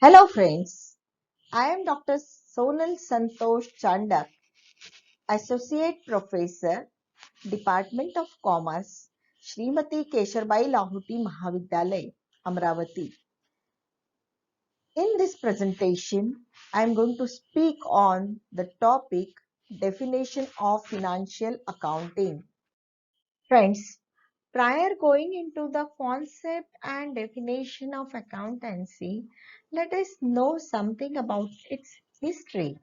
Hello friends, I am Dr. Sonal Santosh Chandak, Associate Professor, Department of Commerce, Srimati Kesharbai Lahuti Mahavidyalay, Amravati. In this presentation, I am going to speak on the topic definition of financial accounting. Friends, prior going into the concept and definition of accountancy, let us know something about its history.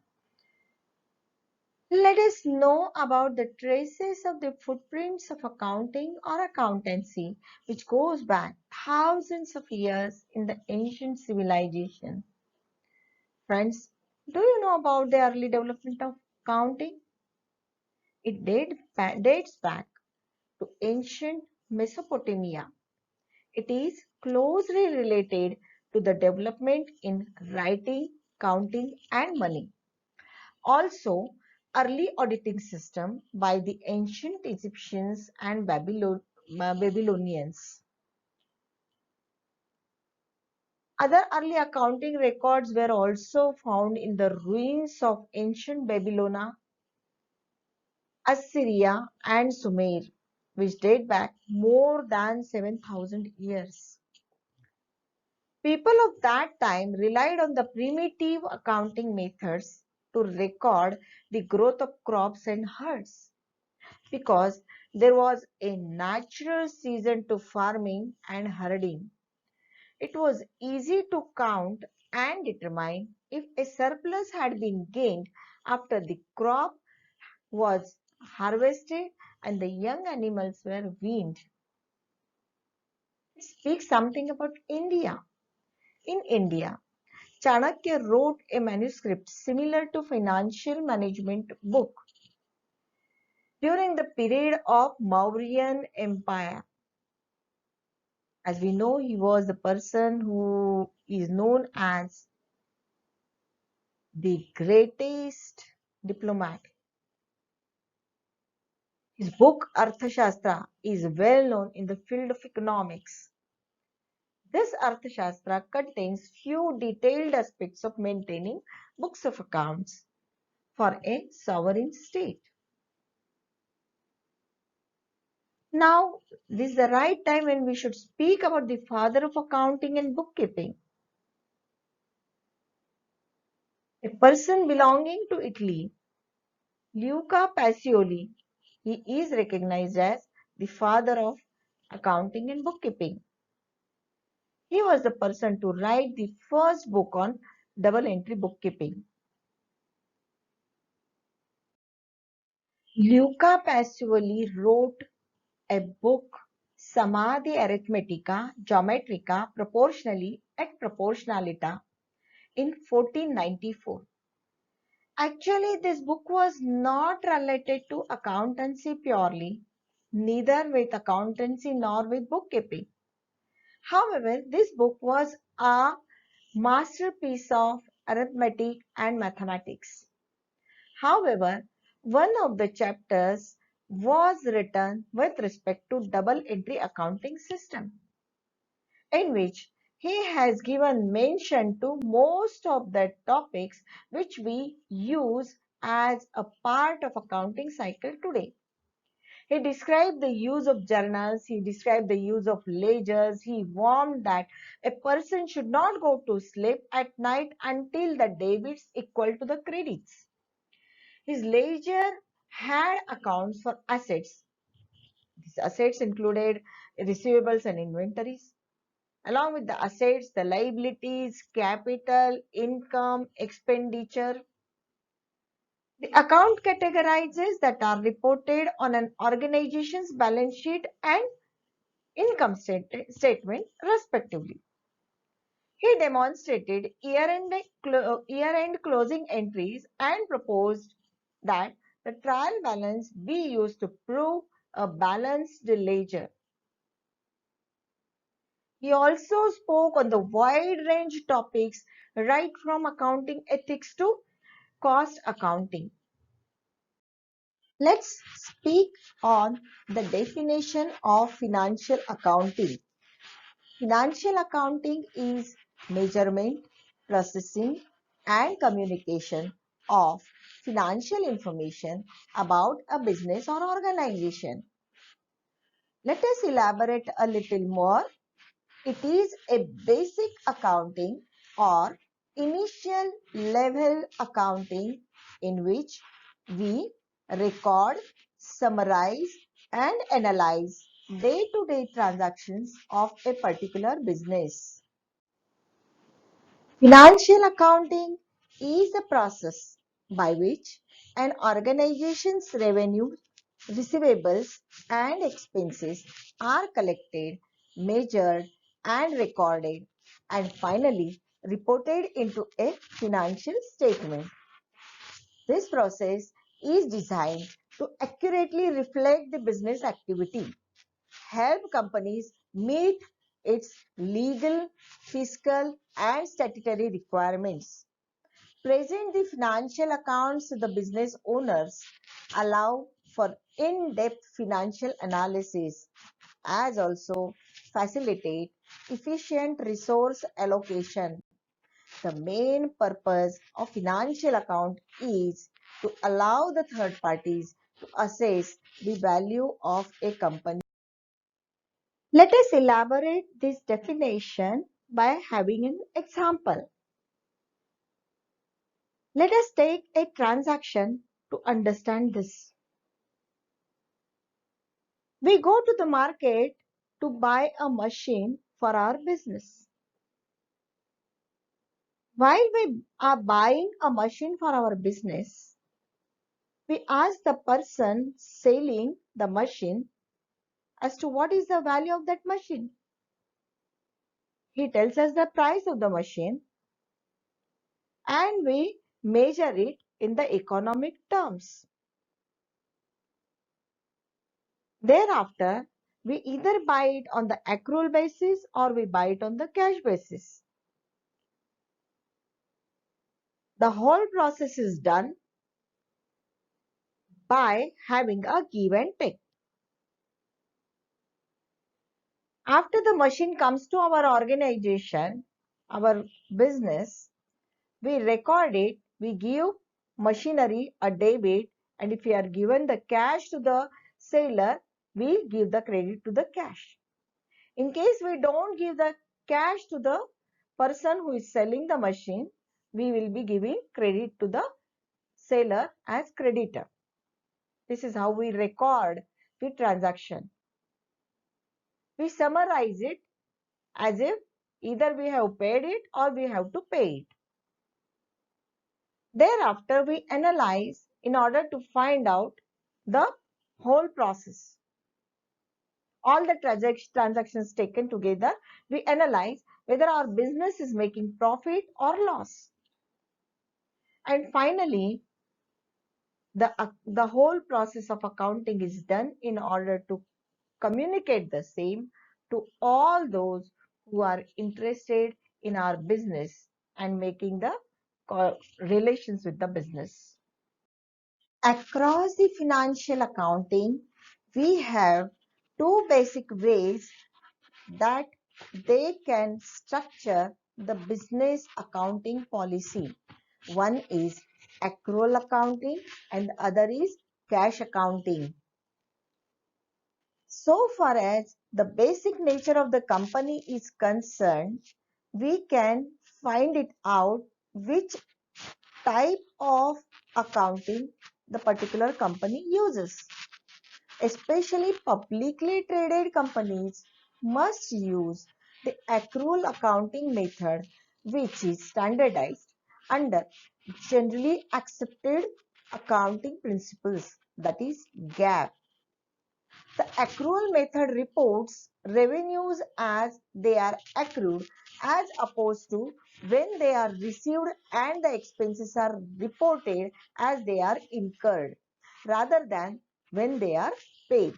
Let us know about the traces of the footprints of accounting or accountancy, which goes back thousands of years in the ancient civilization. Friends, do you know about the early development of accounting? It dates back to ancient Mesopotamia. It is closely related to the development in writing, counting, and money. Also, early auditing system by the ancient Egyptians and Babylonians. Other early accounting records were also found in the ruins of ancient Babylon, Assyria, and Sumer, which date back more than 7,000 years. People of that time relied on the primitive accounting methods to record the growth of crops and herds, because there was a natural season to farming and herding. It was easy to count and determine if a surplus had been gained after the crop was harvested and the young animals were weaned. It speaks something about India. In India, Chanakya wrote a manuscript similar to financial management book during the period of Mauryan Empire. As we know, he was the person who is known as the greatest diplomat. His book Arthashastra is well known in the field of economics. This Arthashastra contains few detailed aspects of maintaining books of accounts for a sovereign state. Now, this is the right time when we should speak about the father of accounting and bookkeeping. A person belonging to Italy, Luca Pacioli. He is recognized as the father of accounting and bookkeeping. He was the person to write the first book on double entry bookkeeping. Luca Pacioli wrote a book, Samadhi Arithmetica, Geometrica, Proportionally et Proportionalita, in 1494. Actually, this book was not related to accountancy purely, neither with accountancy nor with bookkeeping. However, this book was a masterpiece of arithmetic and mathematics. However, one of the chapters was written with respect to double entry accounting system, in which he has given mention to most of the topics which we use as a part of accounting cycle today. He described the use of journals, he described the use of ledgers, he warned that a person should not go to sleep at night until the debits equal to the credits. His ledger had accounts for assets. These assets included receivables and inventories. Along with the assets, the liabilities, capital, income, expenditure. The account categorizes that are reported on an organization's balance sheet and income statement, respectively. He demonstrated year-end closing entries and proposed that the trial balance be used to prove a balanced ledger. He also spoke on the wide range topics right from accounting ethics to cost accounting. Let's speak on the definition of financial accounting. Financial accounting is measurement, processing, and communication of financial information about a business or organization. Let us elaborate a little more. It is a basic accounting or initial level accounting in which we record, summarize, and analyze day-to-day transactions of a particular business. Financial accounting is a process by which an organization's revenue, receivables, and expenses are collected, measured, and recorded, and finally reported into a financial statement. This process is designed to accurately reflect the business activity, help companies meet its legal, fiscal, and statutory requirements, present the financial accounts to the business owners, allow for in-depth financial analysis, as also facilitate efficient resource allocation. The main purpose of financial account is to allow the third parties to assess the value of a company. Let us elaborate this definition by having an example. Let us take a transaction to understand this. We go to the market to buy a machine for our business. While we are buying a machine for our business, we ask the person selling the machine as to what is the value of that machine. He tells us the price of the machine and we measure it in the economic terms. Thereafter, we either buy it on the accrual basis or we buy it on the cash basis. The whole process is done by having a give and take. After the machine comes to our organization, our business, we record it, we give machinery a debit, and if we are given the cash to the seller, we give the credit to the cash. In case we don't give the cash to the person who is selling the machine, we will be giving credit to the seller as creditor. This is how we record the transaction. We summarize it as if either we have paid it or we have to pay it. Thereafter, we analyze in order to find out the whole process. All the transactions taken together, we analyze whether our business is making profit or loss. And finally, the whole process of accounting is done in order to communicate the same to all those who are interested in our business and making the relations with the business. Across the financial accounting, we have two basic ways that they can structure the business accounting policy. One is accrual accounting and the other is cash accounting. So far as the basic nature of the company is concerned, we can find it out which type of accounting the particular company uses. Especially publicly traded companies must use the accrual accounting method, which is standardized under generally accepted accounting principles, that is GAAP. The accrual method reports revenues as they are accrued as opposed to when they are received, and the expenses are reported as they are incurred rather than when they are paid.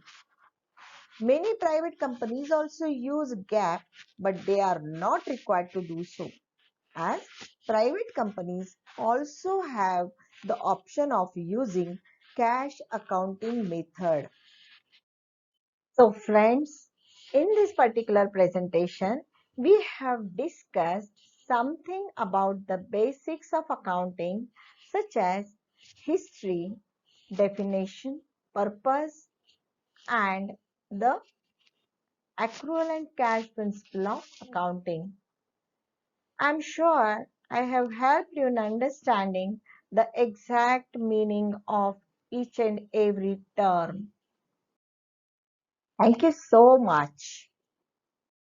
Many private companies also use GAAP, but they are not required to do so, as private companies also have the option of using cash accounting method. So friends, in this particular presentation, we have discussed something about the basics of accounting, such as history, definition, purpose, and the accrual and cash principle of accounting. I'm sure I have helped you in understanding the exact meaning of each and every term. Thank you so much.